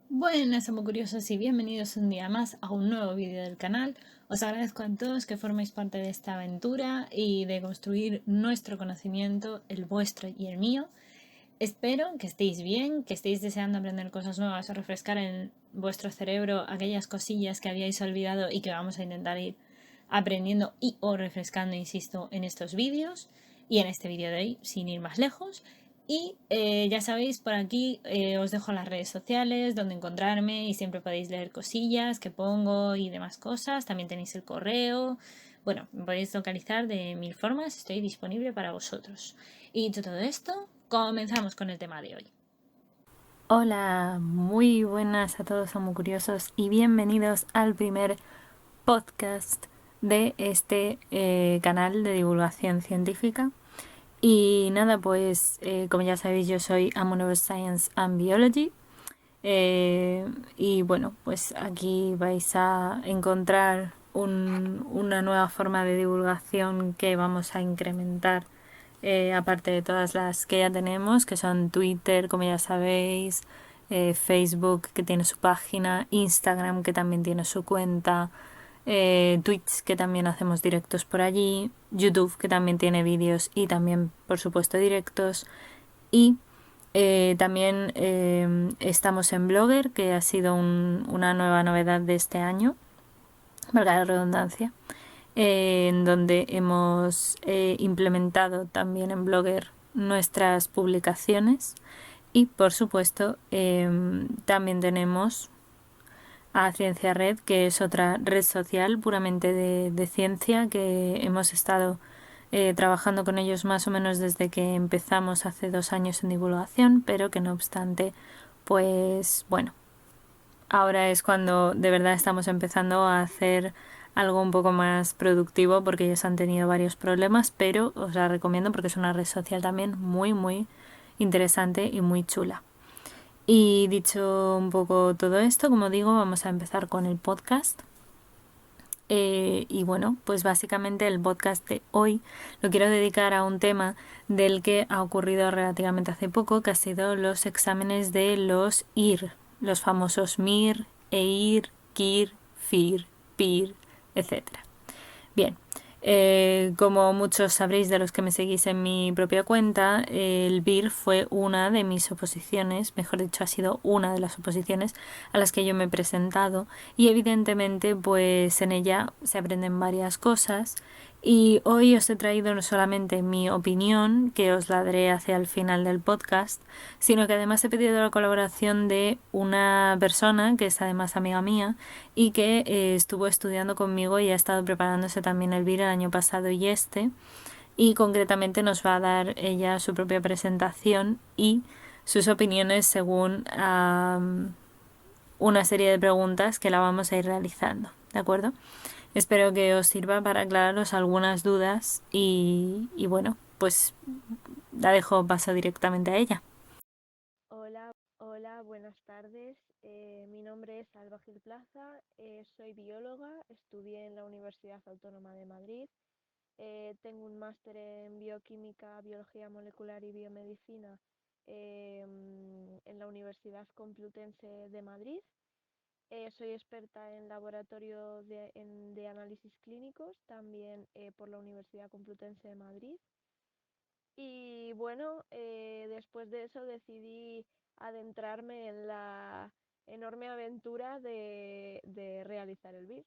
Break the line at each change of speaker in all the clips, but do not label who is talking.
Buenas, amo curiosos, y bienvenidos un día más a un nuevo vídeo del canal. Os agradezco a todos que forméis parte de esta aventura y de construir nuestro conocimiento, el vuestro y el mío. Espero que estéis bien, que estéis deseando aprender cosas nuevas o refrescar en vuestro cerebro aquellas cosillas que habíais olvidado y que vamos a intentar ir aprendiendo y o refrescando, insisto, en estos vídeos y en este vídeo de hoy, sin ir más lejos. Y ya sabéis, por aquí os dejo las redes sociales donde encontrarme y siempre podéis leer cosillas que pongo y demás cosas. También tenéis el correo. Bueno, me podéis localizar de mil formas, estoy disponible para vosotros. Y dicho todo esto, comenzamos con el tema de hoy. Hola, muy buenas a todos, amo curiosos, y bienvenidos al primer podcast de este canal de divulgación científica. Y nada, pues como ya sabéis, yo soy Amo Neuroscience and Biology. Y bueno, pues aquí vais a encontrar una nueva forma de divulgación que vamos a incrementar, aparte de todas las que ya tenemos, que son Twitter, como ya sabéis, Facebook, que tiene su página, Instagram, que también tiene su cuenta, Twitch, que también hacemos directos por allí, YouTube, que también tiene vídeos y también, por supuesto, directos, y también estamos en Blogger, que ha sido una nueva novedad de este año, valga la redundancia, en donde hemos implementado también en Blogger nuestras publicaciones. Y por supuesto también tenemos a Ciencia Red, que es otra red social puramente de ciencia, que hemos estado trabajando con ellos más o menos desde que empezamos hace 2 años en divulgación, pero que no obstante, pues bueno, ahora es cuando de verdad estamos empezando a hacer algo un poco más productivo, porque ellos han tenido varios problemas, pero os la recomiendo porque es una red social también muy, muy interesante y muy chula. Y dicho un poco todo esto, como digo, vamos a empezar con el podcast. Y bueno, pues básicamente el podcast de hoy lo quiero dedicar a un tema del que ha ocurrido relativamente hace poco, que ha sido los exámenes de los IR, los famosos MIR, EIR, KIR, FIR, PIR, etc. Bien, como muchos sabréis de los que me seguís en mi propia cuenta, el BIR fue una de mis oposiciones, mejor dicho, ha sido una de las oposiciones a las que yo me he presentado, y evidentemente pues en ella se aprenden varias cosas. Y hoy os he traído no solamente mi opinión, que os la daré hacia el final del podcast, sino que además he pedido la colaboración de una persona que es además amiga mía y que estuvo estudiando conmigo y ha estado preparándose también el BIR el año pasado y este. Y concretamente nos va a dar ella su propia presentación y sus opiniones según una serie de preguntas que la vamos a ir realizando, ¿de acuerdo? Espero que os sirva para aclararos algunas dudas y bueno, pues la dejo, paso directamente a ella.
Hola, buenas tardes. Mi nombre es Alba Gil Plaza, soy bióloga, estudié en la Universidad Autónoma de Madrid, tengo un máster en bioquímica, biología molecular y biomedicina en la Universidad Complutense de Madrid. Soy experta en laboratorio de análisis clínicos, también por la Universidad Complutense de Madrid. Y bueno, después de eso decidí adentrarme en la enorme aventura de realizar el BIR.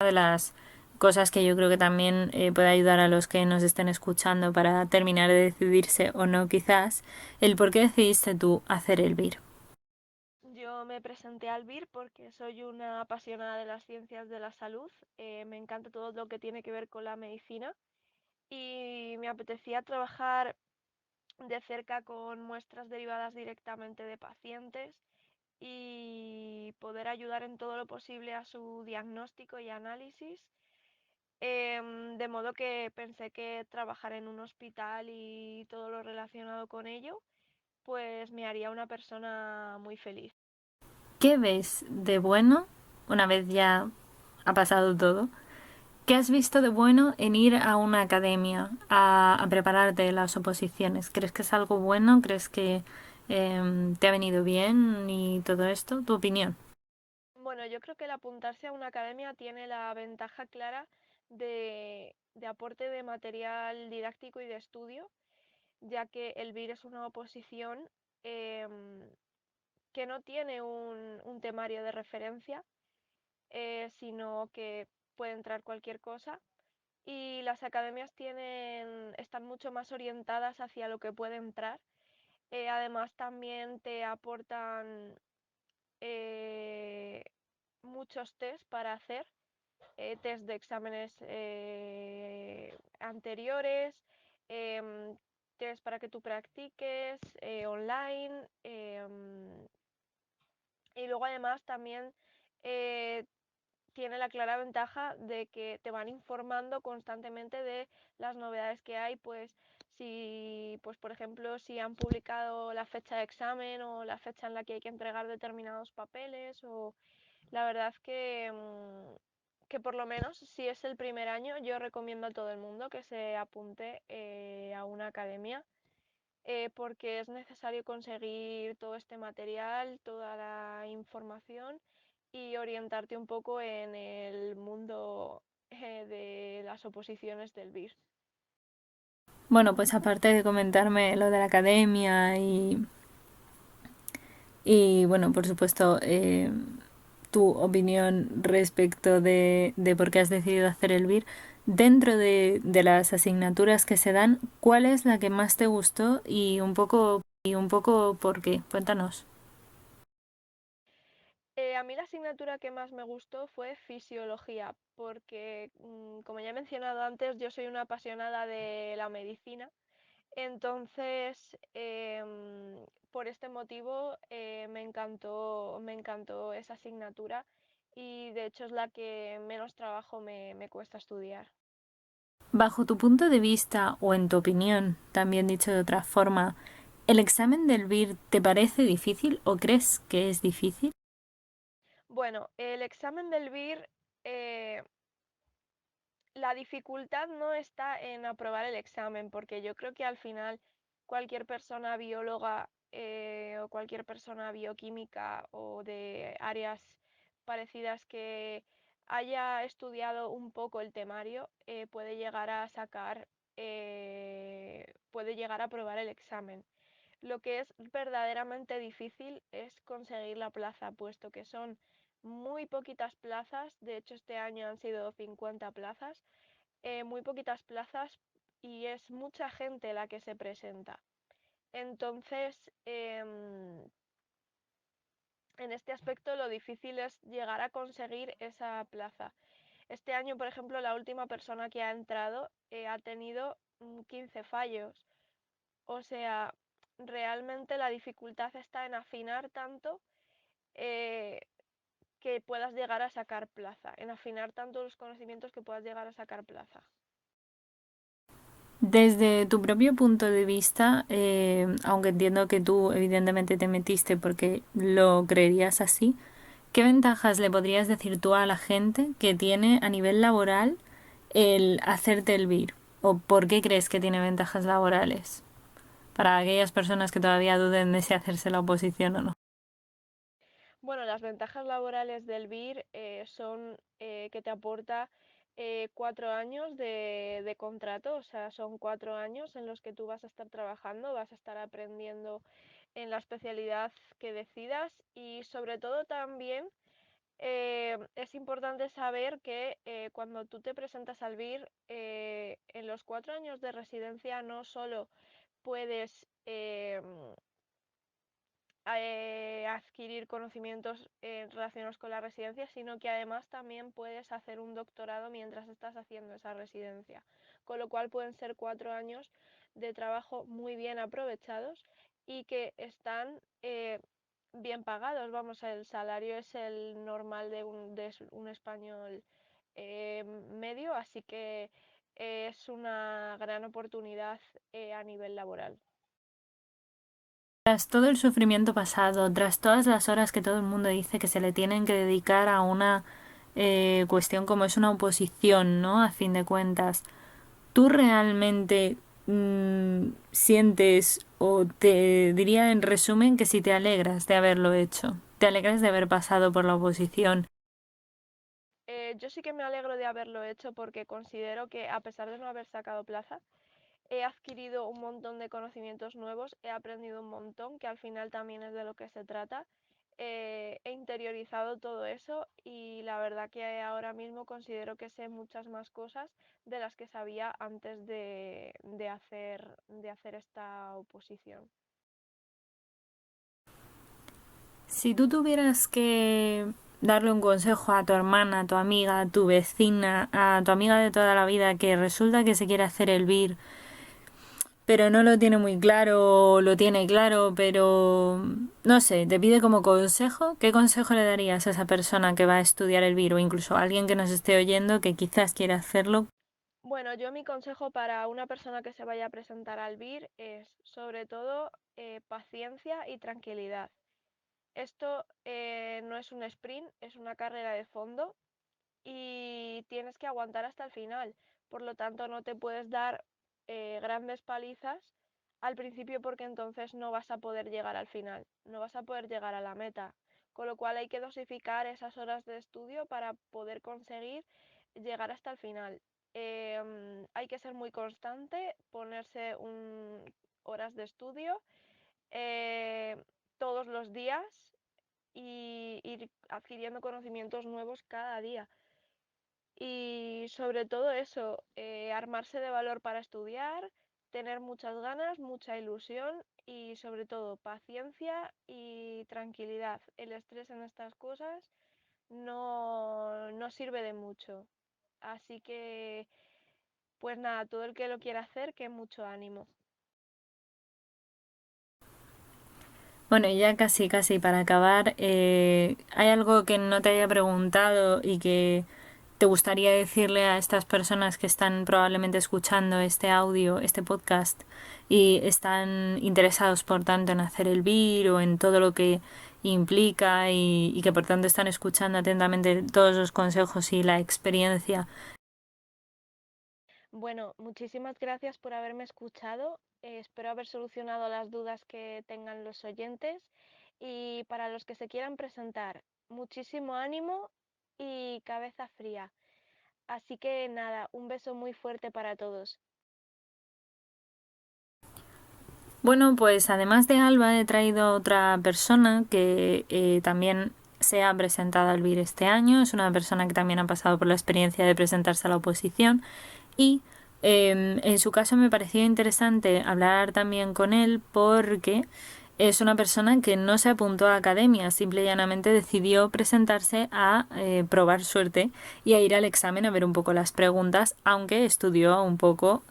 Una de las cosas que yo creo que también puede ayudar a los que nos estén escuchando para terminar de decidirse o no, quizás, el por qué decidiste tú hacer el BIR.
Yo me presenté al BIR porque soy una apasionada de las ciencias de la salud, me encanta todo lo que tiene que ver con la medicina y me apetecía trabajar de cerca con muestras derivadas directamente de pacientes y poder ayudar en todo lo posible a su diagnóstico y análisis. De modo que pensé que trabajar en un hospital y todo lo relacionado con ello, pues me haría una persona muy feliz.
¿Qué ves de bueno, una vez ya ha pasado todo, ¿Qué has visto de bueno en ir a una academia a prepararte las oposiciones? ¿Crees que es algo bueno? ¿Crees que te ha venido bien y todo esto? ¿Tu opinión?
Bueno, yo creo que el apuntarse a una academia tiene la ventaja clara de aporte de material didáctico y de estudio, ya que el BIR es una oposición em, que no tiene un temario de referencia, sino que puede entrar cualquier cosa. Y las academias están mucho más orientadas hacia lo que puede entrar. Además, también te aportan eh, muchos test para hacer, test de exámenes anteriores, em, test para que tú practiques online. Y luego además también eh, tiene la clara ventaja de que te van informando constantemente de las novedades que hay, pues si, pues por ejemplo, si han publicado la fecha de examen o la fecha en la que hay que entregar determinados papeles, o la verdad que por lo menos si es el primer año, yo recomiendo a todo el mundo que se apunte a una academia, porque es necesario conseguir todo este material, toda la información y orientarte un poco en el mundo de las oposiciones del BIR.
Bueno, pues aparte de comentarme lo de la academia y bueno, por supuesto, tu opinión respecto de por qué has decidido hacer el BIR, dentro de las asignaturas que se dan, ¿cuál es la que más te gustó y un poco por qué? Cuéntanos.
A mí la asignatura que más me gustó fue fisiología, porque como ya he mencionado antes, yo soy una apasionada de la medicina. Entonces, por este motivo me encantó esa asignatura, y de hecho es la que menos trabajo me cuesta estudiar.
Bajo tu punto de vista o en tu opinión, también dicho de otra forma, ¿el examen del BIR te parece difícil o crees que es difícil?
Bueno, el examen del BIR, eh, la dificultad no está en aprobar el examen, porque yo creo que al final cualquier persona bióloga o cualquier persona bioquímica o de áreas parecidas que haya estudiado un poco el temario, puede llegar a puede llegar a aprobar el examen. Lo que es verdaderamente difícil es conseguir la plaza, puesto que son muy poquitas plazas. De hecho, este año han sido 50 plazas, muy poquitas plazas, y es mucha gente la que se presenta. Entonces, en este aspecto lo difícil es llegar a conseguir esa plaza. Este año, por ejemplo, la última persona que ha entrado ha tenido 15 fallos. O sea, realmente la dificultad está en afinar tanto, eh, que puedas llegar a sacar plaza, en afinar tanto los conocimientos que puedas llegar a sacar plaza.
Desde tu propio punto de vista, aunque entiendo que tú evidentemente te metiste porque lo creerías así, ¿qué ventajas le podrías decir tú a la gente que tiene a nivel laboral el hacerte el BIR? ¿O por qué crees que tiene ventajas laborales? Para aquellas personas que todavía duden de si hacerse la oposición o no.
Bueno, las ventajas laborales del BIR son que te aporta 4 años de contrato. O sea, son 4 años en los que tú vas a estar trabajando, vas a estar aprendiendo en la especialidad que decidas, y sobre todo también es importante saber que cuando tú te presentas al BIR, en los 4 años de residencia no solo puedes adquirir conocimientos relacionados con la residencia, sino que además también puedes hacer un doctorado mientras estás haciendo esa residencia, con lo cual pueden ser 4 años de trabajo muy bien aprovechados y que están bien pagados. Vamos, el salario es el normal de un español medio, así que es una gran oportunidad a nivel laboral.
Tras todo el sufrimiento pasado, tras todas las horas que todo el mundo dice que se le tienen que dedicar a una cuestión como es una oposición, ¿no? A fin de cuentas, ¿tú realmente sientes o te diría en resumen que si te alegras de haberlo hecho, te alegras de haber pasado por la oposición?
Yo sí que me alegro de haberlo hecho porque considero que a pesar de no haber sacado plaza, he adquirido un montón de conocimientos nuevos, he aprendido un montón, que al final también es de lo que se trata. He interiorizado todo eso y la verdad que ahora mismo considero que sé muchas más cosas de las que sabía antes de hacer esta oposición.
Si tú tuvieras que darle un consejo a tu hermana, a tu amiga, a tu vecina, a tu amiga de toda la vida que resulta que se quiere hacer el BIR, pero no lo tiene muy claro, o lo tiene claro, pero no sé, te pide como consejo, ¿qué consejo le darías a esa persona que va a estudiar el BIR o incluso a alguien que nos esté oyendo que quizás quiera hacerlo?
Bueno, yo mi consejo para una persona que se vaya a presentar al BIR es sobre todo paciencia y tranquilidad. Esto no es un sprint, es una carrera de fondo y tienes que aguantar hasta el final. Por lo tanto, no te puedes dar grandes palizas al principio porque entonces no vas a poder llegar al final, no vas a poder llegar a la meta. Con lo cual hay que dosificar esas horas de estudio para poder conseguir llegar hasta el final. Hay que ser muy constante, ponerse horas de estudio eh, todos los días y ir adquiriendo conocimientos nuevos cada día. Y sobre todo eso, armarse de valor para estudiar, tener muchas ganas, mucha ilusión y sobre todo paciencia y tranquilidad. El estrés en estas cosas no sirve de mucho. Así que, pues nada, todo el que lo quiera hacer, que mucho ánimo.
Bueno, y ya casi, casi para acabar, ¿hay algo que no te haya preguntado y que te gustaría decirle a estas personas que están probablemente escuchando este audio, este podcast, y están interesados, por tanto, en hacer el BIR o en todo lo que implica y que, por tanto, están escuchando atentamente todos los consejos y la experiencia?
Bueno, muchísimas gracias por haberme escuchado. Espero haber solucionado las dudas que tengan los oyentes. Y para los que se quieran presentar, muchísimo ánimo y cabeza fría. Así que nada, un beso muy fuerte para todos.
Bueno, pues además de Alba he traído a otra persona que también se ha presentado al BIR este año. Es una persona que también ha pasado por la experiencia de presentarse a la oposición y en su caso me pareció interesante hablar también con él porque es una persona que no se apuntó a academia, simple y llanamente decidió presentarse a probar suerte y a ir al examen a ver un poco las preguntas, aunque estudió un poco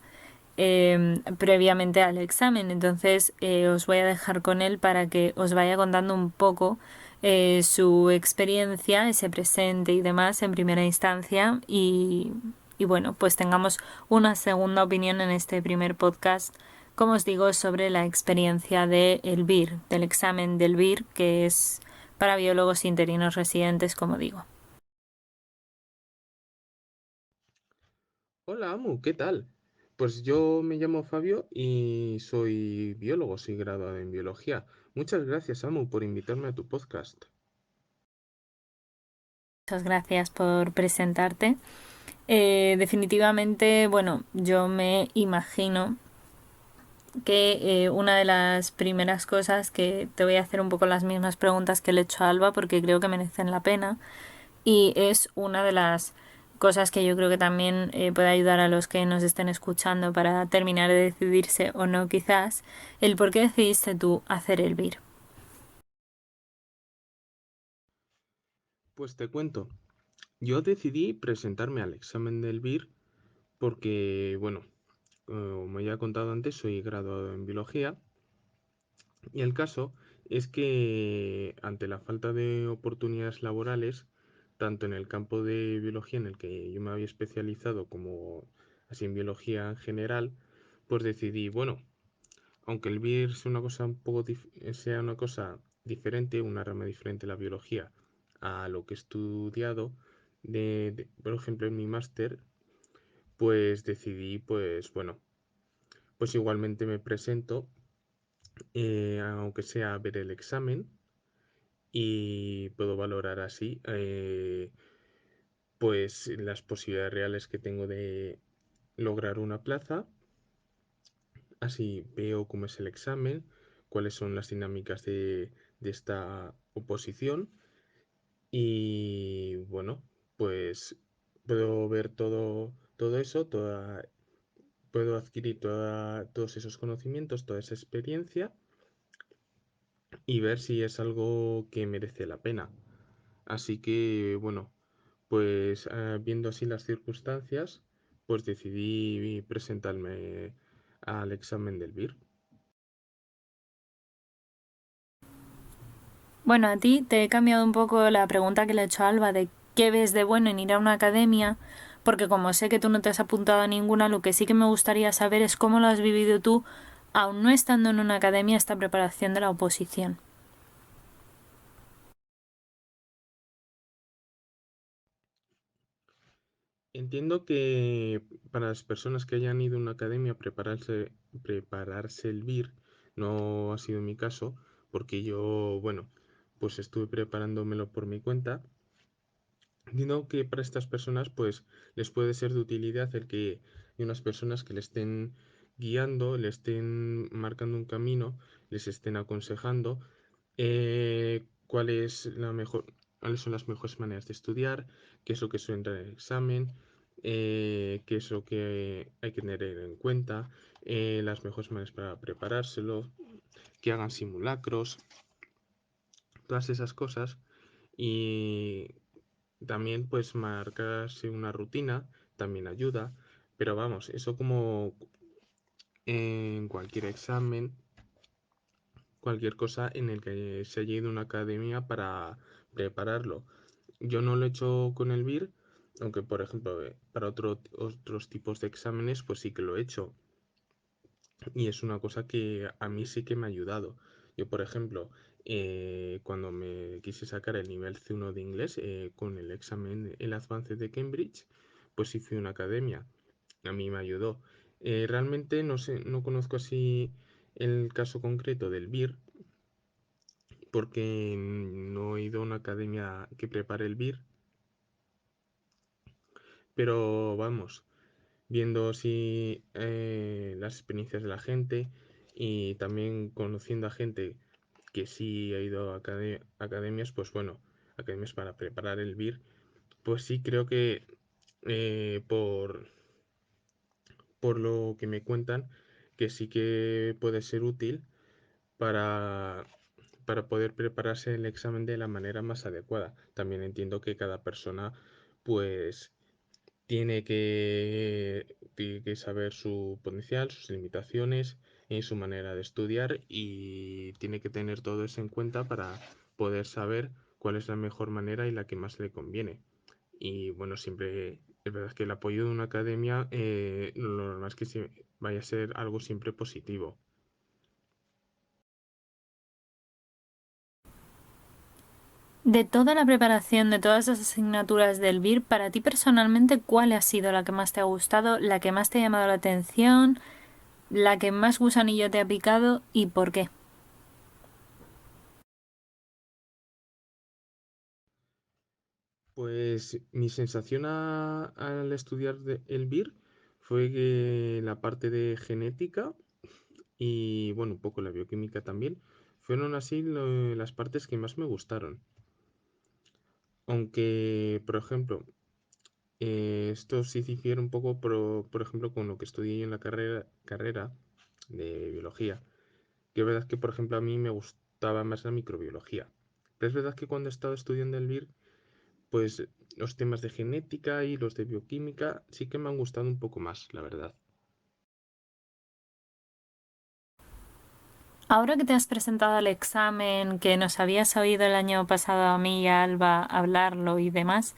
previamente al examen. Entonces os voy a dejar con él para que os vaya contando un poco su experiencia, ese presente y demás en primera instancia y bueno, pues tengamos una segunda opinión en este primer podcast, como os digo, sobre la experiencia del BIR, del examen del BIR, que es para biólogos interinos residentes, como digo.
Hola, Amu, ¿qué tal? Pues yo me llamo Fabio y soy biólogo, soy graduado en biología. Muchas gracias, Amu, por invitarme a tu podcast.
Muchas gracias por presentarte. Definitivamente, bueno, yo me imagino que una de las primeras cosas que te voy a hacer un poco las mismas preguntas que le he hecho a Alba porque creo que merecen la pena y es una de las cosas que yo creo que también puede ayudar a los que nos estén escuchando para terminar de decidirse o no quizás el por qué decidiste tú hacer el BIR.
Pues te cuento, yo decidí presentarme al examen del BIR porque, bueno, como ya he contado antes, soy graduado en biología y el caso es que ante la falta de oportunidades laborales, tanto en el campo de biología en el que yo me había especializado como así en biología en general, pues decidí, bueno, aunque el BIR sea una cosa sea una cosa diferente, una rama diferente de la biología a lo que he estudiado, por ejemplo, en mi máster, pues decidí, pues bueno, pues igualmente me presento, aunque sea a ver el examen, y puedo valorar así, pues las posibilidades reales que tengo de lograr una plaza. Así veo cómo es el examen, cuáles son las dinámicas de esta oposición y bueno, pues puedo ver todo eso, puedo adquirir todos esos conocimientos, toda esa experiencia y ver si es algo que merece la pena. Así que bueno, pues viendo así las circunstancias, pues decidí presentarme al examen del BIR.
Bueno, a ti te he cambiado un poco la pregunta que le he hecho a Alba de qué ves de bueno en ir a una academia, porque como sé que tú no te has apuntado a ninguna, lo que sí que me gustaría saber es cómo lo has vivido tú, aún no estando en una academia, esta preparación de la oposición.
Entiendo que para las personas que hayan ido a una academia a prepararse el BIR, no ha sido mi caso, porque yo, bueno, pues estuve preparándomelo por mi cuenta. Entiendo que para estas personas, pues les puede ser de utilidad el que hay unas personas que le estén guiando, le estén marcando un camino, les estén aconsejando cuáles son las mejores maneras de estudiar, qué es lo que suele entrar en el examen, qué es lo que hay que tener en cuenta, las mejores maneras para preparárselo, que hagan simulacros, todas esas cosas. Y también pues marcarse una rutina también ayuda, pero vamos, eso como en cualquier examen, cualquier cosa en el que se haya ido a una academia para prepararlo. Yo no lo he hecho con el BIR, aunque por ejemplo para otros tipos de exámenes pues sí que lo he hecho. Y es una cosa que a mí sí que me ha ayudado. Yo, por ejemplo, cuando me quise sacar el nivel C1 de inglés con el examen, el Advanced de Cambridge, pues sí fui a una academia. A mí me ayudó. Realmente no sé, no conozco así el caso concreto del BIR, porque no he ido a una academia que prepare el BIR, pero vamos, viendo así las experiencias de la gente y también conociendo a gente que sí ha ido a academias, pues bueno, academias para preparar el BIR, pues sí creo que eh, por, por lo que me cuentan, que sí que puede ser útil para, para poder prepararse el examen de la manera más adecuada. También entiendo que cada persona pues tiene que saber su potencial, sus limitaciones y su manera de estudiar y tiene que tener todo eso en cuenta para poder saber cuál es la mejor manera y la que más le conviene. Y bueno, siempre es verdad que el apoyo de una academia lo normal es que vaya a ser algo siempre positivo.
De toda la preparación de todas las asignaturas del BIR, para ti personalmente, ¿cuál ha sido la que más te ha gustado, la que más te ha llamado la atención, la que más gusanillo te ha picado y por qué?
Pues mi sensación al estudiar el BIR fue que la parte de genética y bueno, un poco la bioquímica también, fueron así las partes que más me gustaron. Aunque, por ejemplo, esto sí difiere un poco, por ejemplo, con lo que estudié yo en la carrera de biología, que es verdad que, por ejemplo, a mí me gustaba más la microbiología. Pero es verdad que cuando he estado estudiando el BIR, pues los temas de genética y los de bioquímica sí que me han gustado un poco más, la verdad.
Ahora que te has presentado al examen, que nos habías oído el año pasado a mí y a Alba hablarlo y demás,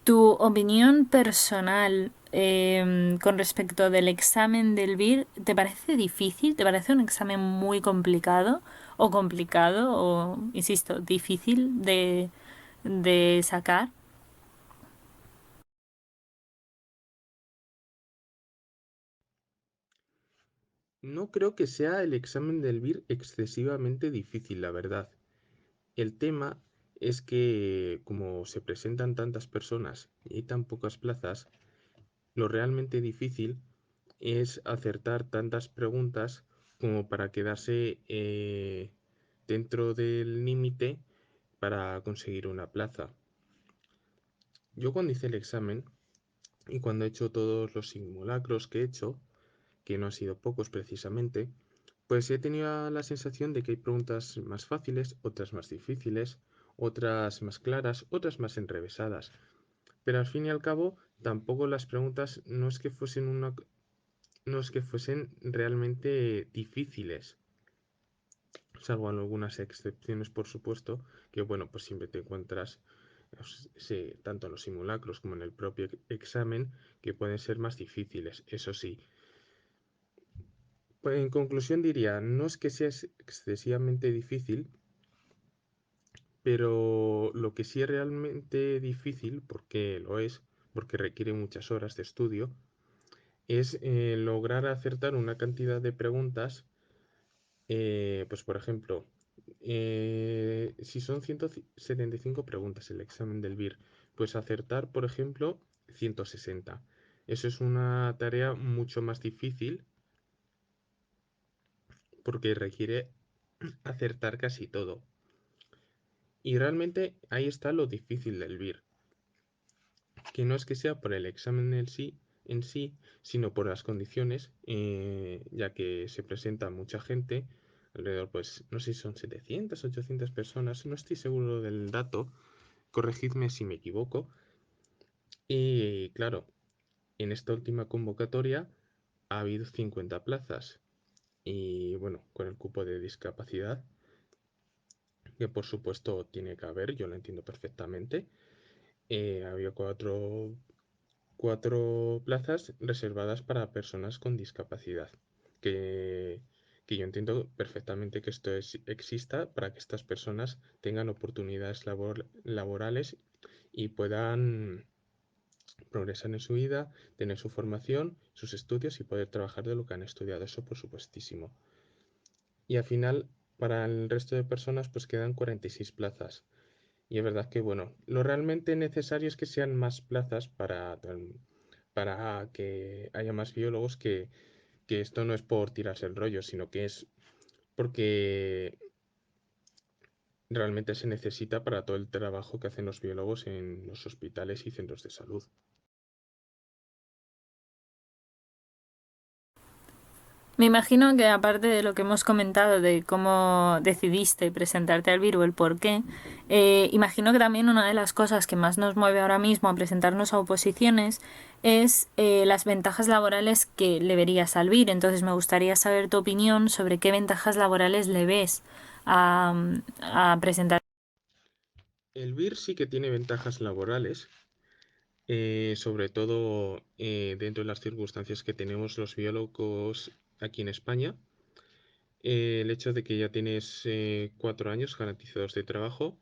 ¿tu opinión personal con respecto del examen del BIR te parece difícil? ¿Te parece un examen muy complicado? ¿O complicado? ¿O, insisto, difícil de sacar?
No creo que sea el examen del BIR excesivamente difícil, la verdad. El tema es que como se presentan tantas personas y hay tan pocas plazas, lo realmente difícil es acertar tantas preguntas como para quedarse dentro del límite para conseguir una plaza. Yo cuando hice el examen y cuando he hecho todos los simulacros que he hecho, que no han sido pocos precisamente, pues he tenido la sensación de que hay preguntas más fáciles, otras más difíciles, otras más claras, otras más enrevesadas. Pero al fin y al cabo, tampoco las preguntas no es que fuesen realmente difíciles, salvo algunas excepciones, por supuesto, que bueno, pues siempre te encuentras, sí, tanto en los simulacros como en el propio examen, que pueden ser más difíciles, eso sí. Pues en conclusión diría, no es que sea excesivamente difícil, pero lo que sí es realmente difícil, porque lo es, porque requiere muchas horas de estudio, es lograr acertar una cantidad de preguntas. Pues por ejemplo, si son 175 preguntas el examen del BIR, pues acertar, por ejemplo, 160. Eso es una tarea mucho más difícil porque requiere acertar casi todo. Y realmente ahí está lo difícil del BIR, que no es que sea por el examen en sí, sino por las condiciones, ya que se presenta mucha gente, alrededor, pues no sé si son 700, 800 personas, no estoy seguro del dato, corregidme si me equivoco. Y claro, en esta última convocatoria ha habido 50 plazas y bueno, con el cupo de discapacidad, que por supuesto tiene que haber, yo lo entiendo perfectamente, había cuatro plazas reservadas para personas con discapacidad, que, que yo entiendo perfectamente que exista para que estas personas tengan oportunidades laborales y puedan progresar en su vida, tener su formación, sus estudios y poder trabajar de lo que han estudiado, eso por supuestísimo. Y al final, para el resto de personas, pues quedan 46 plazas. Y es verdad que, bueno, lo realmente necesario es que sean más plazas para que haya más biólogos, que esto no es por tirarse el rollo, sino que es porque realmente se necesita para todo el trabajo que hacen los biólogos en los hospitales y centros de salud.
Me imagino que aparte de lo que hemos comentado de cómo decidiste presentarte al Virgo, el por qué, imagino que también una de las cosas que más nos mueve ahora mismo a presentarnos a oposiciones es las ventajas laborales que le verías al VIR. Entonces me gustaría saber tu opinión sobre qué ventajas laborales le ves a, a presentar.
El BIR sí que tiene ventajas laborales, sobre todo dentro de las circunstancias que tenemos los biólogos aquí en España. El hecho de que ya tienes 4 años garantizados de trabajo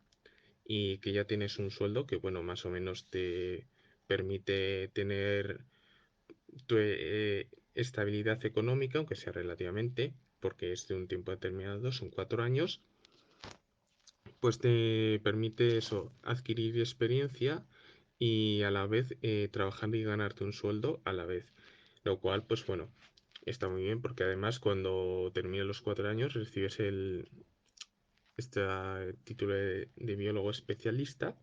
y que ya tienes un sueldo que, bueno, más o menos te permite tener tu estabilidad económica, aunque sea relativamente, porque es de un tiempo determinado, son 4 años, pues te permite eso, adquirir experiencia y a la vez trabajar y ganarte un sueldo a la vez. Lo cual, pues bueno, está muy bien porque además cuando termines los 4 años recibes este título de biólogo especialista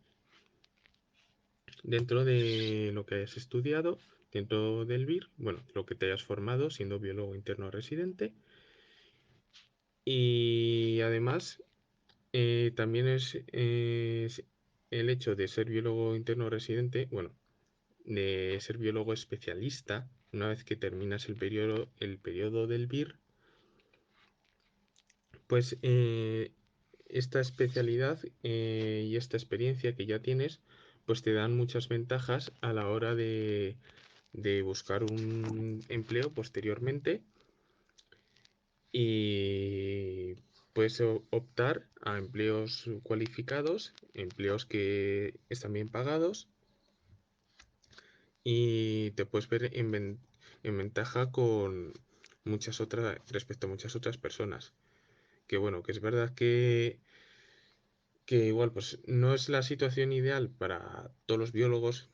dentro de lo que hayas estudiado, dentro del BIR, bueno, lo que te hayas formado siendo biólogo interno residente. Y además también es el hecho de ser biólogo interno residente, bueno, de ser biólogo especialista, una vez que terminas el periodo del BIR, pues esta especialidad y esta experiencia que ya tienes, pues te dan muchas ventajas a la hora de buscar un empleo posteriormente y puedes optar a empleos cualificados, empleos que están bien pagados y te puedes ver en ventaja con respecto a muchas otras personas. Que bueno, que es verdad que igual pues no es la situación ideal para todos los biólogos,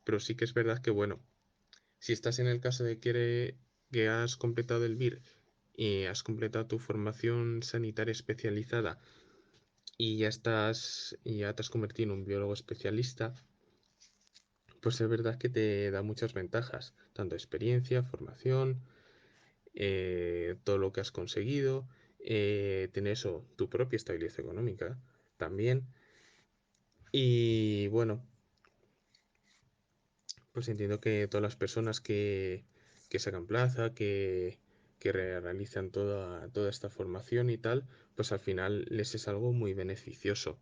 pero sí que es verdad que bueno, si estás en el caso de que has completado el BIR y has completado tu formación sanitaria especializada y ya te has convertido en un biólogo especialista, pues es verdad que te da muchas ventajas, tanto experiencia, formación, todo lo que has conseguido, tener eso, tu propia estabilidad económica también. Y bueno, pues entiendo que todas las personas que sacan plaza, que realizan toda esta formación y tal, pues al final les es algo muy beneficioso.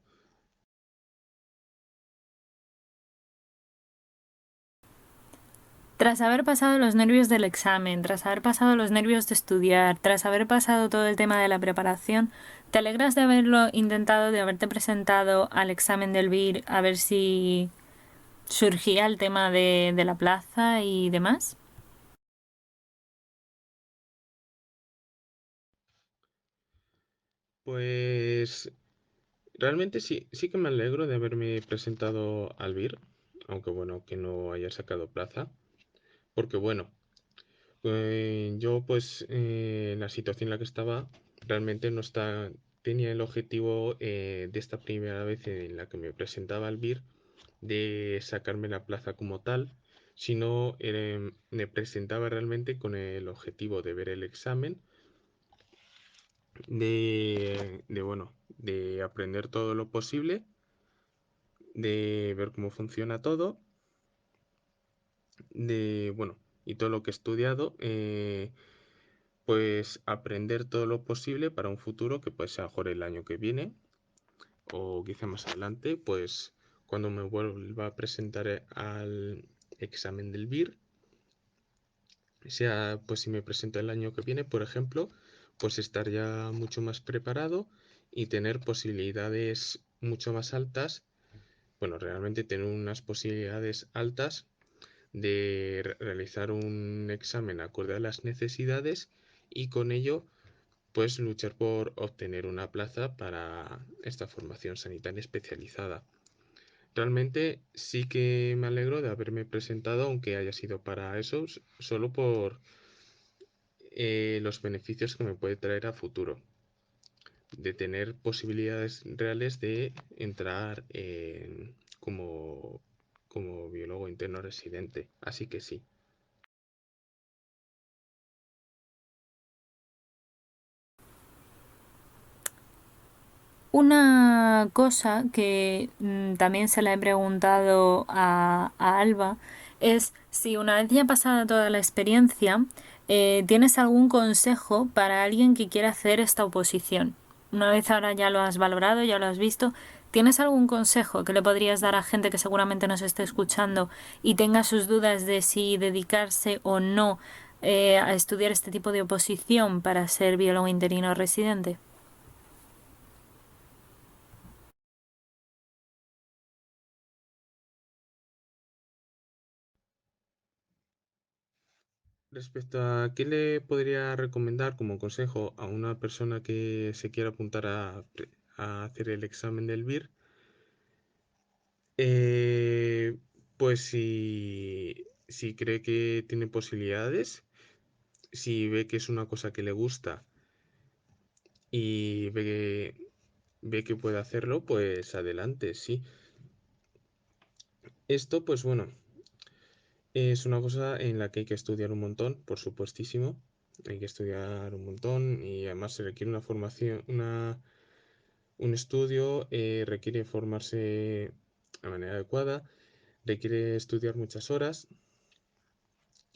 Tras haber pasado los nervios del examen, tras haber pasado los nervios de estudiar, tras haber pasado todo el tema de la preparación, ¿te alegras de haberlo intentado, de haberte presentado al examen del BIR a ver si surgía el tema de la plaza y demás?
Pues realmente sí que me alegro de haberme presentado al BIR, aunque bueno, que no haya sacado plaza, porque bueno, yo pues en la situación en la que estaba realmente no tenía el objetivo de esta primera vez en la que me presentaba al BIR de sacarme la plaza como tal, sino me presentaba realmente con el objetivo de ver el examen, bueno, de aprender todo lo posible, de ver cómo funciona todo, bueno, y todo lo que he estudiado, pues aprender todo lo posible para un futuro que pues sea mejor el año que viene o quizá más adelante, pues cuando me vuelva a presentar al examen del BIR, sea pues si me presento el año que viene, por ejemplo, pues estar ya mucho más preparado y tener posibilidades mucho más altas, bueno, realmente tener unas posibilidades altas de realizar un examen acorde a las necesidades y con ello pues luchar por obtener una plaza para esta formación sanitaria especializada. Realmente sí que me alegro de haberme presentado, aunque haya sido para eso, solo por los beneficios que me puede traer a futuro, de tener posibilidades reales de entrar como biólogo interno residente. Así que sí.
Una cosa que también se le he preguntado a Alba es si una vez ya pasada toda la experiencia, ¿tienes algún consejo para alguien que quiera hacer esta oposición? Una vez ahora ya lo has valorado, ya lo has visto, ¿tienes algún consejo que le podrías dar a gente que seguramente nos esté escuchando y tenga sus dudas de si dedicarse o no a estudiar este tipo de oposición para ser biólogo interino residente?
Respecto a qué le podría recomendar como consejo a una persona que se quiera apuntar a hacer el examen del BIR, eh, pues si cree que tiene posibilidades, si ve que es una cosa que le gusta y ve que puede hacerlo, pues adelante, sí. Esto, pues bueno, es una cosa en la que hay que estudiar un montón, por supuestísimo. Hay que estudiar un montón y además se requiere una formación, un estudio, requiere formarse de manera adecuada, requiere estudiar muchas horas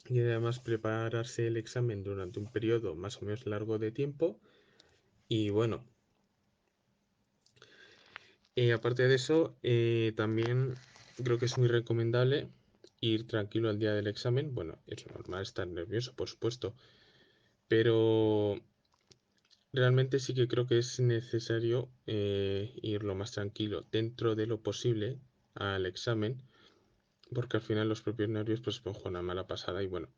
y además prepararse el examen durante un periodo más o menos largo de tiempo. Y bueno, aparte de eso, también creo que es muy recomendable ir tranquilo al día del examen. Bueno, es normal estar nervioso, por supuesto, pero realmente sí que creo que es necesario ir lo más tranquilo dentro de lo posible al examen, porque al final los propios nervios pues pueden jugar una mala pasada y bueno,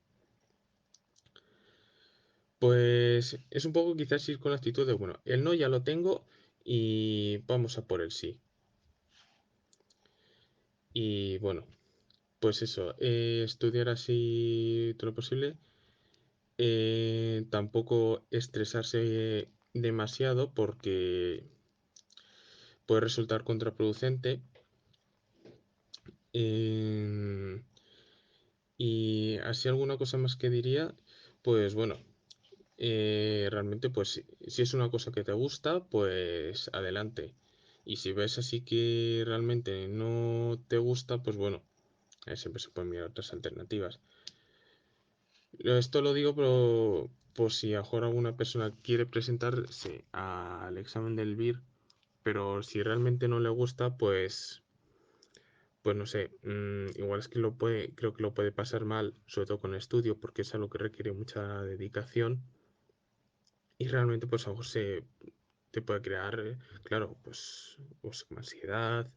Pues es un poco quizás ir con la actitud de, bueno, el no ya lo tengo y vamos a por el sí. Y bueno, pues eso, estudiar así todo lo posible. Tampoco estresarse demasiado porque puede resultar contraproducente. Em, y así alguna cosa más que diría, pues bueno, realmente pues si es una cosa que te gusta, pues adelante. Y si ves así que realmente no te gusta, pues bueno, siempre se pueden mirar otras alternativas. Esto lo digo por si a lo mejor alguna persona quiere presentarse al examen del BIR, pero si realmente no le gusta, pues no sé, igual es que creo que lo puede pasar mal, sobre todo con el estudio, porque es algo que requiere mucha dedicación y realmente pues a lo mejor te puede crear, claro, pues como ansiedad,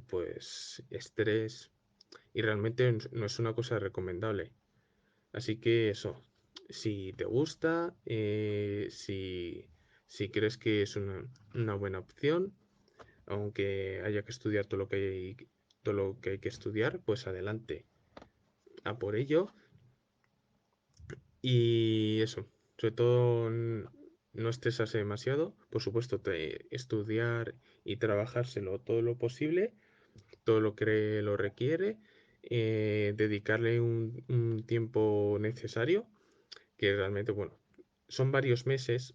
pues estrés y realmente no es una cosa recomendable. Así que eso, si te gusta, si crees que es una buena opción, aunque haya que estudiar todo lo que hay que estudiar, pues adelante, a por ello. Y eso, sobre todo no estresarse demasiado, por supuesto, estudiar y trabajárselo todo lo posible, todo lo que lo requiere, dedicarle un tiempo necesario, que realmente, bueno, son varios meses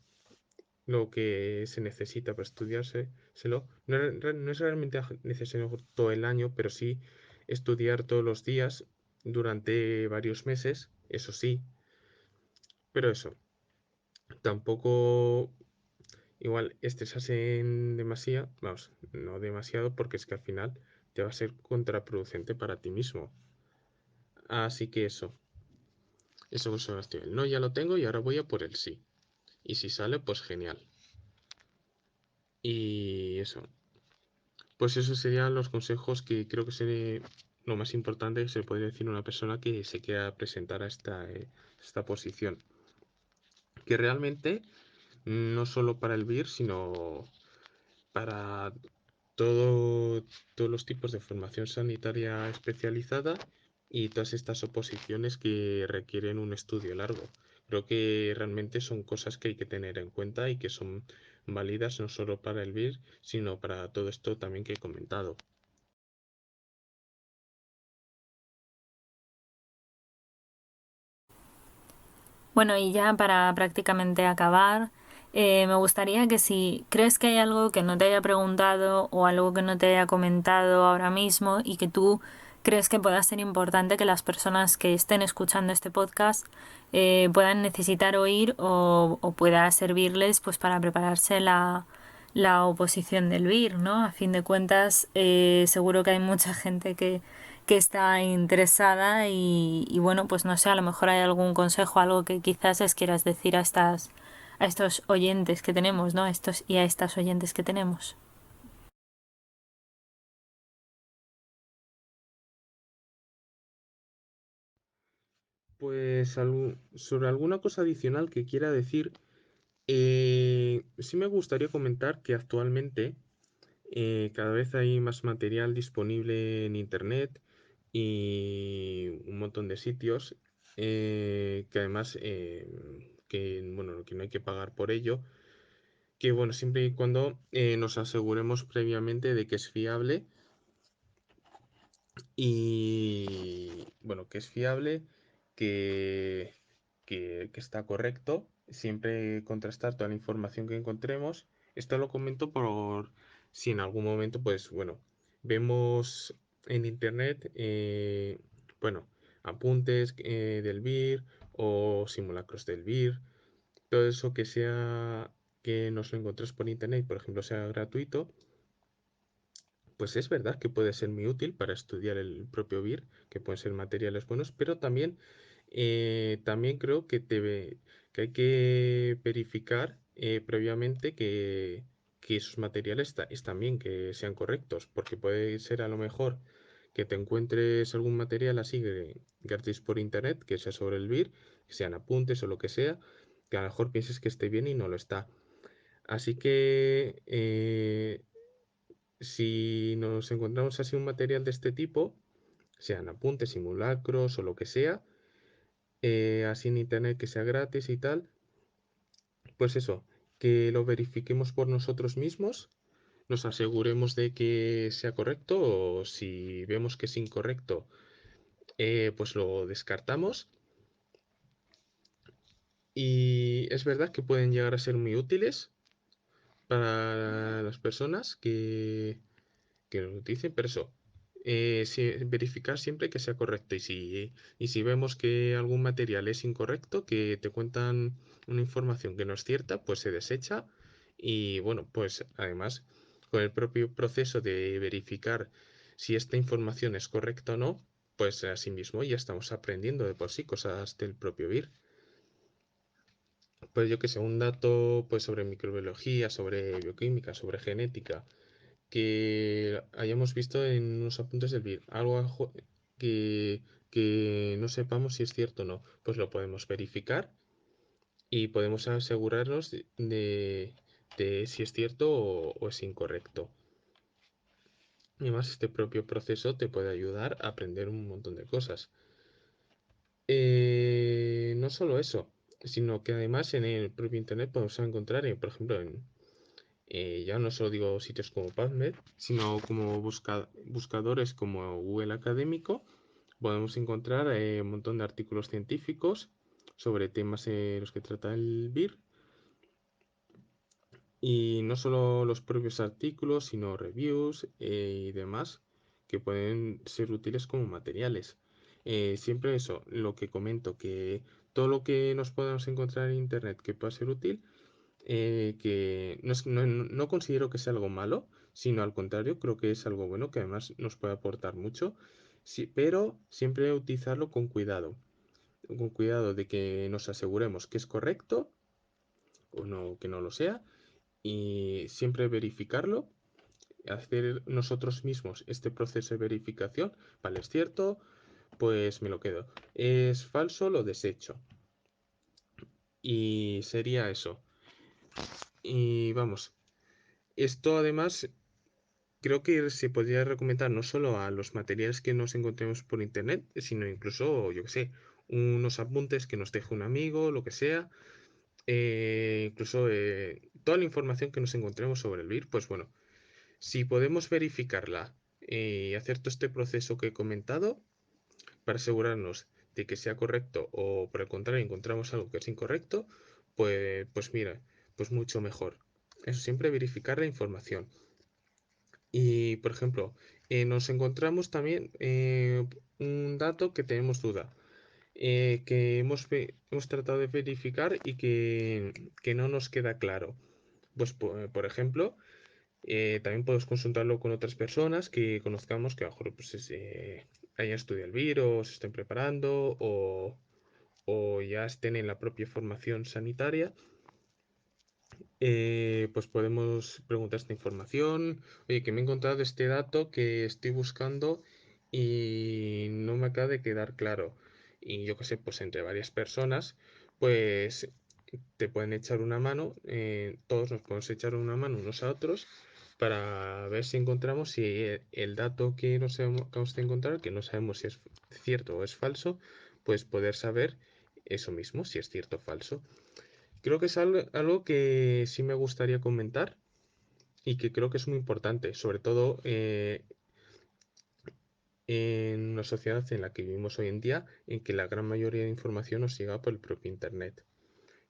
lo que se necesita para estudiárselo. No es realmente necesario todo el año, pero sí estudiar todos los días durante varios meses, eso sí, pero eso, tampoco igual estresarse en demasía, vamos, no demasiado, porque es que al final te va a ser contraproducente para ti mismo. Así que eso es una cuestión. El no ya lo tengo y ahora voy a por el sí. Y si sale, pues genial. Y eso, pues esos serían los consejos que creo que sería lo más importante que se le podría decir a una persona que se quiera presentar a esta posición. Que realmente no solo para el BIR, sino para todo, todos los tipos de formación sanitaria especializada y todas estas oposiciones que requieren un estudio largo. Creo que realmente son cosas que hay que tener en cuenta y que son válidas no solo para el BIR, sino para todo esto también que he comentado.
Bueno, y ya para prácticamente acabar, me gustaría que si crees que hay algo que no te haya preguntado o algo que no te haya comentado ahora mismo y que tú crees que pueda ser importante que las personas que estén escuchando este podcast puedan necesitar oír o pueda servirles pues para prepararse la oposición del BIR, ¿no? A fin de cuentas, seguro que hay mucha gente que está interesada y bueno, pues no sé, a lo mejor hay algún consejo, algo que quizás les quieras decir a estos oyentes que tenemos, ¿no? A estos y a estas oyentes que tenemos.
Pues sobre alguna cosa adicional que quiera decir, sí me gustaría comentar que actualmente cada vez hay más material disponible en internet y un montón de sitios que además bueno, que no hay que pagar por ello, que bueno, siempre y cuando nos aseguremos previamente de que es fiable y bueno, que es fiable, que, que está correcto, siempre contrastar toda la información que encontremos. Esto lo comento por si en algún momento, pues bueno, vemos en internet, bueno, apuntes del BIR o simulacros del BIR, todo eso que sea que nos lo encontrés por internet, por ejemplo, sea gratuito, pues es verdad que puede ser muy útil para estudiar el propio BIR, que pueden ser materiales buenos, pero también, también creo que hay que verificar previamente que esos materiales están bien, que sean correctos, porque puede ser a lo mejor que te encuentres algún material así gratis por internet, que sea sobre el BIR, que sean apuntes o lo que sea, que a lo mejor pienses que esté bien y no lo está. Así que si nos encontramos así un material de este tipo, sean apuntes, simulacros o lo que sea, así en internet que sea gratis y tal, pues eso, que lo verifiquemos por nosotros mismos, nos aseguremos de que sea correcto o si vemos que es incorrecto, pues lo descartamos. Y es verdad que pueden llegar a ser muy útiles para las personas que lo utilicen, pero eso, verificar siempre que sea correcto. Y si vemos que algún material es incorrecto, que te cuentan una información que no es cierta, pues se desecha. Y bueno, pues además, con el propio proceso de verificar si esta información es correcta o no, pues así mismo ya estamos aprendiendo de por sí cosas del propio BIR. Pues yo que sé, un dato pues sobre microbiología, sobre bioquímica, sobre genética, que hayamos visto en unos apuntes del BIR, que, que no sepamos si es cierto o no, pues lo podemos verificar y podemos asegurarnos de si es cierto o es incorrecto. Y además este propio proceso te puede ayudar a aprender un montón de cosas. No solo eso, sino que además en el propio Internet podemos encontrar, por ejemplo, ya no solo digo sitios como PubMed, sino como buscadores como Google Académico, podemos encontrar un montón de artículos científicos sobre temas en los que trata el BIR. Y no solo los propios artículos, sino reviews y demás que pueden ser útiles como materiales. Siempre eso, lo que comento, que todo lo que nos podamos encontrar en Internet que pueda ser útil, que no considero que sea algo malo, sino al contrario, creo que es algo bueno que además nos puede aportar mucho, sí, pero siempre utilizarlo con cuidado de que nos aseguremos que es correcto o no, que no lo sea, y siempre verificarlo, hacer nosotros mismos este proceso de verificación. Vale, es cierto, pues me lo quedo. Es falso, lo desecho. Y sería eso. Y vamos, esto además creo que se podría recomendar no solo a los materiales que nos encontremos por internet, sino incluso, yo que sé, unos apuntes que nos deje un amigo, lo que sea. Incluso toda la información que nos encontremos sobre el BIR, pues bueno, si podemos verificarla y hacer todo este proceso que he comentado para asegurarnos de que sea correcto o por el contrario encontramos algo que es incorrecto, pues mira, pues mucho mejor. Eso siempre verificar la información. Y por ejemplo, nos encontramos también un dato que tenemos duda, que hemos tratado de verificar y que no nos queda claro. Pues por ejemplo, también podemos consultarlo con otras personas que conozcamos que a lo mejor pues, hayan estudiado el virus, se estén preparando o ya estén en la propia formación sanitaria. Pues podemos preguntar esta información. Oye, que me he encontrado este dato que estoy buscando y no me acaba de quedar claro. Y yo qué sé, pues entre varias personas, pues te pueden echar una mano, todos nos podemos echar una mano unos a otros para ver si encontramos si el dato que nos acabamos de encontrar, que no sabemos si es cierto o es falso, pues poder saber eso mismo, si es cierto o falso. Creo que es algo que sí me gustaría comentar y que creo que es muy importante, sobre todo en una sociedad en la que vivimos hoy en día, en que la gran mayoría de información nos llega por el propio Internet.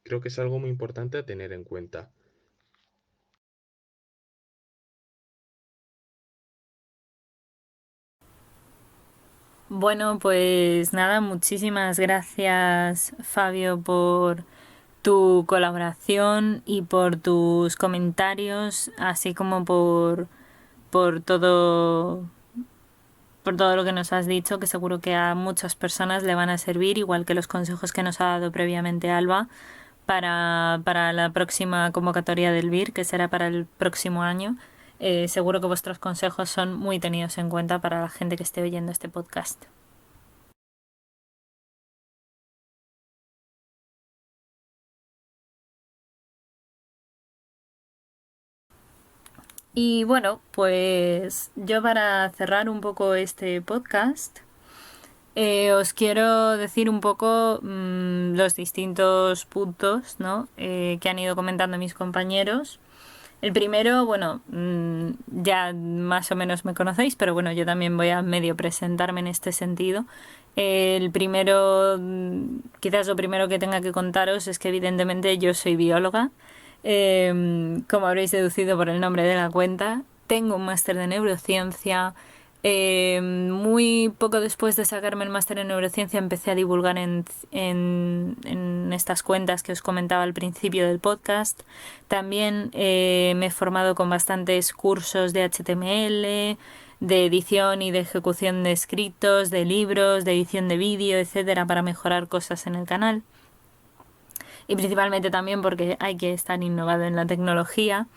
Creo que es algo muy importante a tener en cuenta.
Bueno, pues nada, muchísimas gracias Fabio por tu colaboración y por tus comentarios, así como por todo por todo lo que nos has dicho, que seguro que a muchas personas le van a servir, igual que los consejos que nos ha dado previamente Alba, para la próxima convocatoria del BIR, que será para el próximo año. seguro que vuestros consejos son muy tenidos en cuenta para la gente que esté oyendo este podcast. Y bueno, pues yo para cerrar un poco este podcast, os quiero decir un poco los distintos puntos, ¿no? Que han ido comentando mis compañeros. El primero, bueno, ya más o menos me conocéis, pero bueno, yo también voy a medio presentarme en este sentido. El primero, quizás lo primero que tenga que contaros es que evidentemente yo soy bióloga. Como habréis deducido por el nombre de la cuenta, tengo un máster de neurociencia. Muy poco después de sacarme el máster en neurociencia empecé a divulgar en estas cuentas que os comentaba al principio del podcast. También me he formado con bastantes cursos de HTML, de edición y de ejecución de escritos, de libros, de edición de vídeo, etcétera, para mejorar cosas en el canal. Y principalmente también porque hay que estar innovado en la tecnología.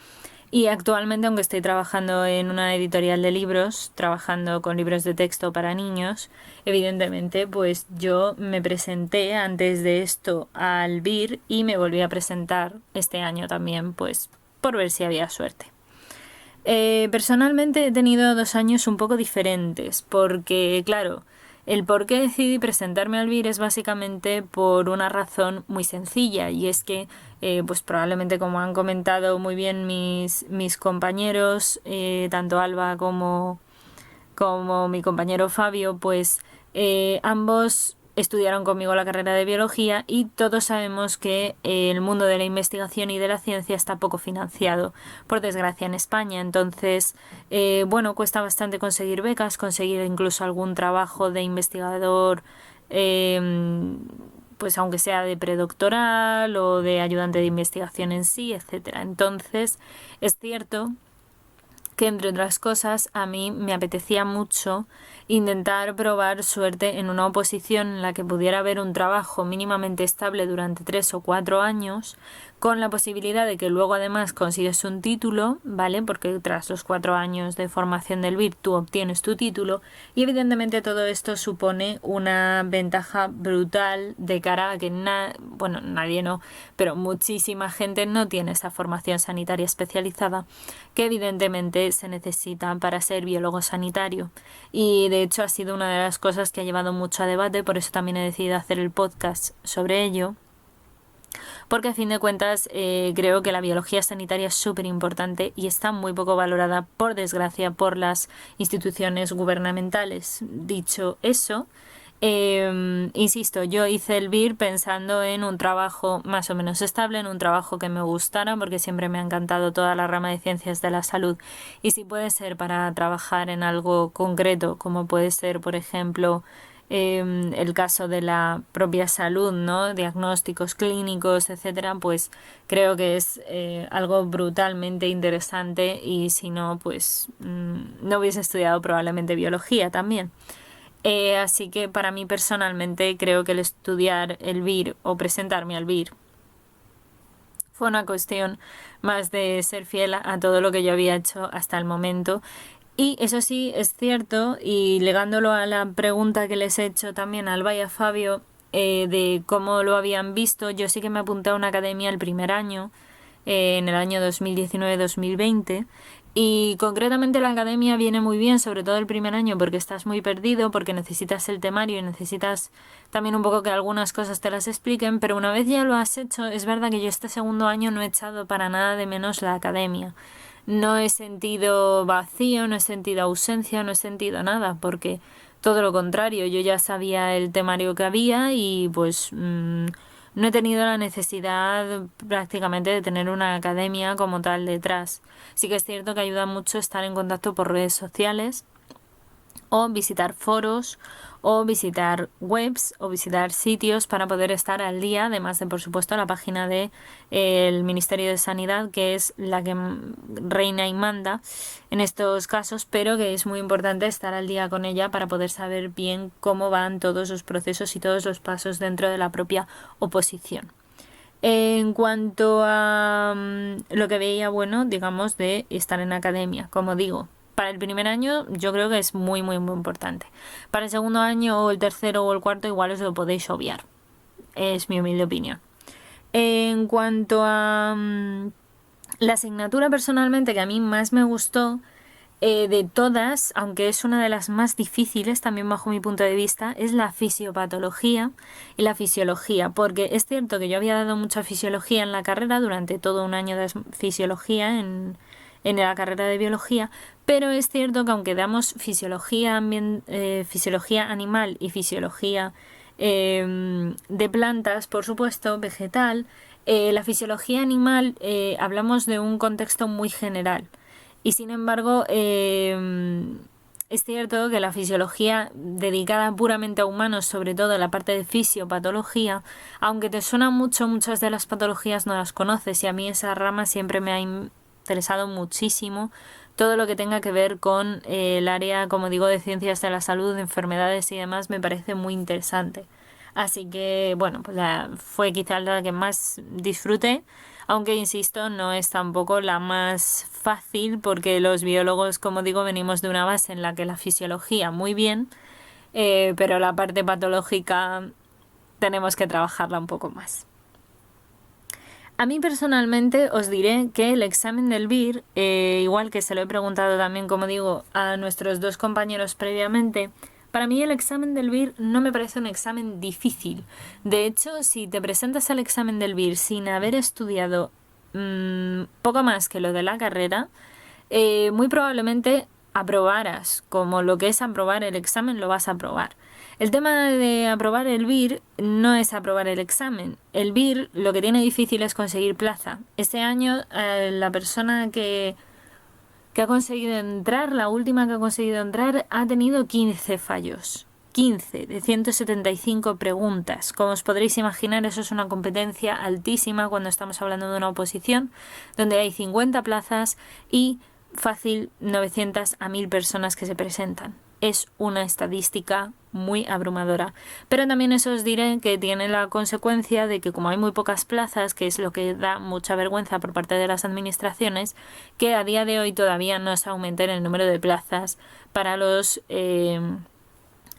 Y actualmente, aunque estoy trabajando en una editorial de libros, trabajando con libros de texto para niños, evidentemente pues yo me presenté antes de esto al BIR y me volví a presentar este año también, pues por ver si había suerte. Personalmente he tenido 2 años un poco diferentes, porque claro, el por qué decidí presentarme al BIR es básicamente por una razón muy sencilla, y es que pues probablemente, como han comentado muy bien mis compañeros, tanto Alba como mi compañero Fabio, pues ambos estudiaron conmigo la carrera de biología, y todos sabemos que el mundo de la investigación y de la ciencia está poco financiado, por desgracia, en España. Entonces, bueno, cuesta bastante conseguir becas, conseguir incluso algún trabajo de investigador, pues aunque sea de predoctoral o de ayudante de investigación en sí, etcétera. Entonces, es cierto que, entre otras cosas, a mí me apetecía mucho intentar probar suerte en una oposición en la que pudiera haber un trabajo mínimamente estable durante 3 o 4 años, con la posibilidad de que luego además consigues un título, ¿vale? Porque tras los 4 años de formación del BIR tú obtienes tu título, y evidentemente todo esto supone una ventaja brutal de cara a que nadie no, pero muchísima gente no tiene esa formación sanitaria especializada que evidentemente se necesita para ser biólogo sanitario. Y de hecho ha sido una de las cosas que ha llevado mucho a debate, por eso también he decidido hacer el podcast sobre ello, porque a fin de cuentas creo que la biología sanitaria es súper importante y está muy poco valorada, por desgracia, por las instituciones gubernamentales. Dicho eso, insisto, yo hice el BIR pensando en un trabajo más o menos estable, en un trabajo que me gustara, porque siempre me ha encantado toda la rama de ciencias de la salud, y si puede ser para trabajar en algo concreto, como puede ser, por ejemplo, el caso de la propia salud, ¿no? Diagnósticos clínicos, etcétera, pues creo que es algo brutalmente interesante, y si no, pues no hubiese estudiado probablemente biología también. Así que para mí personalmente creo que el estudiar el BIR o presentarme al BIR fue una cuestión más de ser fiel a todo lo que yo había hecho hasta el momento. Y eso sí, es cierto, y ligándolo a la pregunta que les he hecho también a Alba y a Fabio, de cómo lo habían visto, yo sí que me apunté a una academia el primer año, en el año 2019-2020, y concretamente la academia viene muy bien, sobre todo el primer año, porque estás muy perdido, porque necesitas el temario y necesitas también un poco que algunas cosas te las expliquen, pero una vez ya lo has hecho, es verdad que yo este segundo año no he echado para nada de menos la academia. No he sentido vacío, no he sentido ausencia, no he sentido nada, porque todo lo contrario, yo ya sabía el temario que había, y pues no he tenido la necesidad prácticamente de tener una academia como tal detrás. Sí que es cierto que ayuda mucho estar en contacto por redes sociales, o visitar foros, o visitar webs, o visitar sitios para poder estar al día, además de, por supuesto, la página de el Ministerio de Sanidad, que es la que reina y manda en estos casos, pero que es muy importante estar al día con ella para poder saber bien cómo van todos los procesos y todos los pasos dentro de la propia oposición. En cuanto a lo que veía bueno, digamos, de estar en academia, como digo, para el primer año yo creo que es muy, muy, muy importante. Para el segundo año o el tercero o el cuarto igual os lo podéis obviar. Es mi humilde opinión. En cuanto a la asignatura personalmente que a mí más me gustó, de todas, aunque es una de las más difíciles también bajo mi punto de vista, es la fisiopatología y la fisiología, porque es cierto que yo había dado mucha fisiología en la carrera durante todo un año de fisiología en la carrera de biología, pero es cierto que aunque damos fisiología, fisiología animal y fisiología de plantas, por supuesto, vegetal, la fisiología animal hablamos de un contexto muy general. Y sin embargo, es cierto que la fisiología dedicada puramente a humanos, sobre todo la parte de fisiopatología, aunque te suena mucho, muchas de las patologías no las conoces y a mí esa rama siempre me ha interesado muchísimo. Todo lo que tenga que ver con el área, como digo, de ciencias de la salud, de enfermedades y demás, me parece muy interesante. Así que, bueno, pues fue quizás la que más disfruté, aunque insisto, no es tampoco la más fácil porque los biólogos, como digo, venimos de una base en la que la fisiología muy bien, pero la parte patológica tenemos que trabajarla un poco más. A mí personalmente os diré que el examen del BIR, igual que se lo he preguntado también, como digo, a nuestros dos compañeros previamente, para mí el examen del BIR no me parece un examen difícil. De hecho, si te presentas al examen del BIR sin haber estudiado poco más que lo de la carrera, muy probablemente aprobarás. Como lo que es aprobar el examen, lo vas a aprobar. El tema de aprobar el BIR no es aprobar el examen. El BIR lo que tiene difícil es conseguir plaza. Este año la persona que ha conseguido entrar, la última que ha conseguido entrar, ha tenido 15 fallos. 15 de 175 preguntas. Como os podréis imaginar, eso es una competencia altísima cuando estamos hablando de una oposición, donde hay 50 plazas y fácil 900 a 1000 personas que se presentan. Es una estadística muy abrumadora. Pero también eso os diré que tiene la consecuencia de que como hay muy pocas plazas, que es lo que da mucha vergüenza por parte de las administraciones, que a día de hoy todavía no se aumenten el número de plazas para los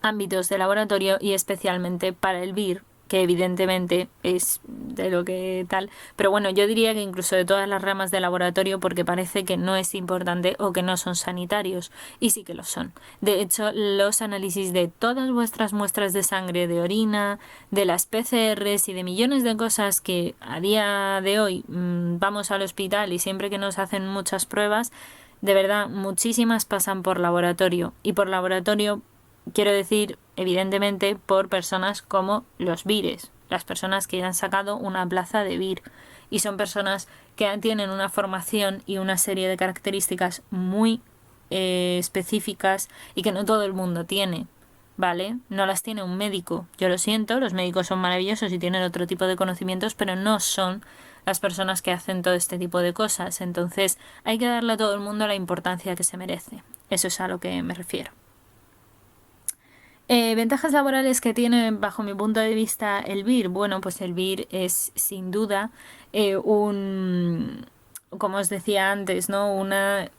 ámbitos de laboratorio y especialmente para el BIR, que evidentemente es de lo que tal, pero bueno, yo diría que incluso de todas las ramas de laboratorio, porque parece que no es importante o que no son sanitarios, y sí que lo son. De hecho, los análisis de todas vuestras muestras de sangre, de orina, de las PCRs y de millones de cosas que a día de hoy vamos al hospital y siempre que nos hacen muchas pruebas, de verdad, muchísimas pasan por laboratorio, y por laboratorio quiero decir, evidentemente, por personas como los vires, las personas que han sacado una plaza de vir. Y son personas que tienen una formación y una serie de características muy específicas y que no todo el mundo tiene, ¿vale? No las tiene un médico. Yo lo siento, los médicos son maravillosos y tienen otro tipo de conocimientos, pero no son las personas que hacen todo este tipo de cosas. Entonces hay que darle a todo el mundo la importancia que se merece. Eso es a lo que me refiero. Ventajas laborales que tiene, bajo mi punto de vista, el BIR. Bueno, pues el BIR es sin duda como os decía antes, ¿no? Una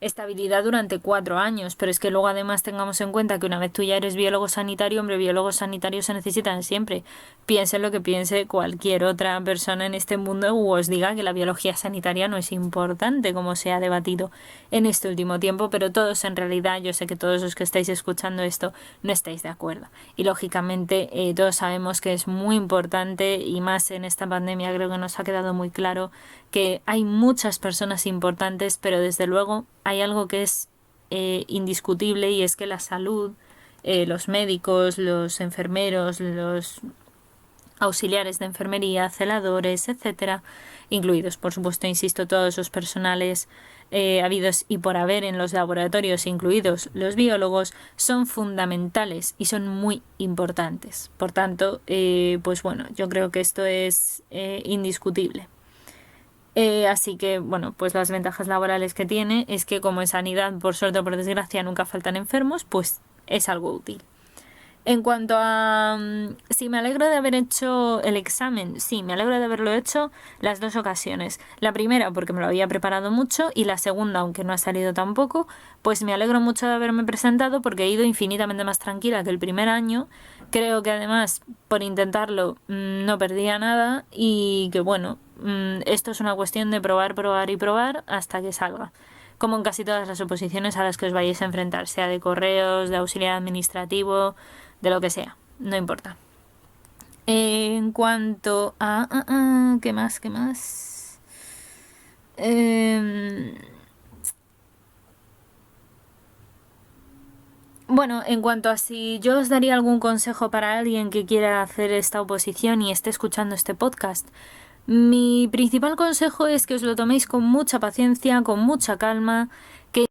estabilidad durante 4 años, pero es que luego además tengamos en cuenta que una vez tú ya eres biólogo sanitario, hombre, biólogos sanitarios se necesitan siempre. Piense lo que piense cualquier otra persona en este mundo o os diga que la biología sanitaria no es importante, como se ha debatido en este último tiempo, pero todos en realidad, yo sé que todos los que estáis escuchando esto no estáis de acuerdo. Y lógicamente todos sabemos que es muy importante y más en esta pandemia creo que nos ha quedado muy claro que hay muchas personas importantes, pero desde luego hay algo que es indiscutible y es que la salud, los médicos, los enfermeros, los auxiliares de enfermería, celadores, etcétera, incluidos, por supuesto, insisto, todos los personales habidos y por haber en los laboratorios, incluidos los biólogos, son fundamentales y son muy importantes. Por tanto, pues bueno, yo creo que esto es indiscutible. Así que, bueno, pues las ventajas laborales que tiene es que como en sanidad, por suerte o por desgracia, nunca faltan enfermos, pues es algo útil. En cuanto a si me alegro de haber hecho el examen, sí, me alegro de haberlo hecho las 2 ocasiones. La primera porque me lo había preparado mucho y la segunda, aunque no ha salido tampoco, pues me alegro mucho de haberme presentado porque he ido infinitamente más tranquila que el primer año. Creo que además por intentarlo no perdía nada y que bueno, esto es una cuestión de probar, probar y probar hasta que salga. Como en casi todas las oposiciones a las que os vayáis a enfrentar, sea de correos, de auxiliar administrativo, de lo que sea, no importa. En cuanto a... ¿qué más? ¿Qué más? Bueno, en cuanto a si yo os daría algún consejo para alguien que quiera hacer esta oposición y esté escuchando este podcast, mi principal consejo es que os lo toméis con mucha paciencia, con mucha calma, que...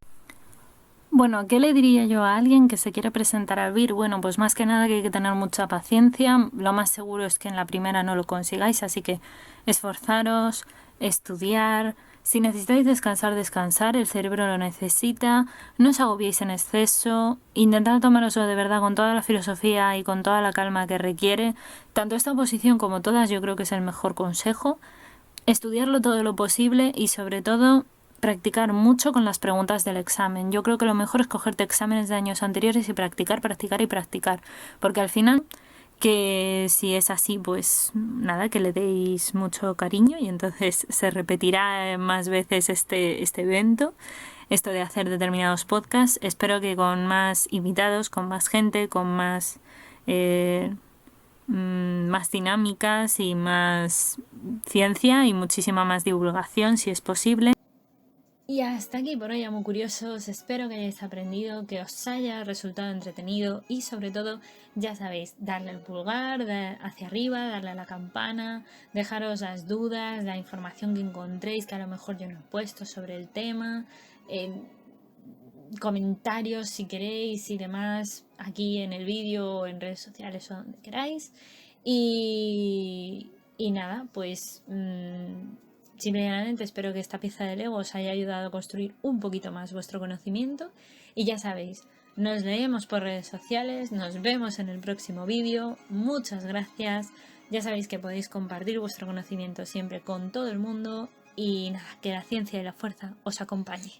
Bueno, ¿qué le diría yo a alguien que se quiere presentar al BIR? Bueno, pues más que nada que hay que tener mucha paciencia. Lo más seguro es que en la primera no lo consigáis, así que esforzaros, estudiar. Si necesitáis descansar, descansar, el cerebro lo necesita. No os agobiéis en exceso. Intentad tomároslo de verdad con toda la filosofía y con toda la calma que requiere. Tanto esta oposición como todas, yo creo que es el mejor consejo. Estudiarlo todo lo posible y sobre todo practicar mucho con las preguntas del examen. Yo creo que lo mejor es cogerte exámenes de años anteriores y practicar, practicar y practicar. Porque al final, que si es así, pues nada, que le deis mucho cariño y entonces se repetirá más veces este evento, esto de hacer determinados podcasts. Espero que con más invitados, con más gente, con más... más dinámicas y más ciencia y muchísima más divulgación si es posible. Y hasta aquí por hoy, amo curiosos. Espero que hayáis aprendido, que os haya resultado entretenido y sobre todo, ya sabéis, darle el pulgar hacia arriba, darle a la campana, dejaros las dudas, la información que encontréis que a lo mejor yo no he puesto sobre el tema, comentarios si queréis y demás aquí en el vídeo o en redes sociales o donde queráis. Y nada, pues simplemente espero que esta pieza de Lego os haya ayudado a construir un poquito más vuestro conocimiento y ya sabéis, nos leemos por redes sociales, nos vemos en el próximo vídeo, muchas gracias, ya sabéis que podéis compartir vuestro conocimiento siempre con todo el mundo y nada, que la ciencia y la fuerza os acompañe.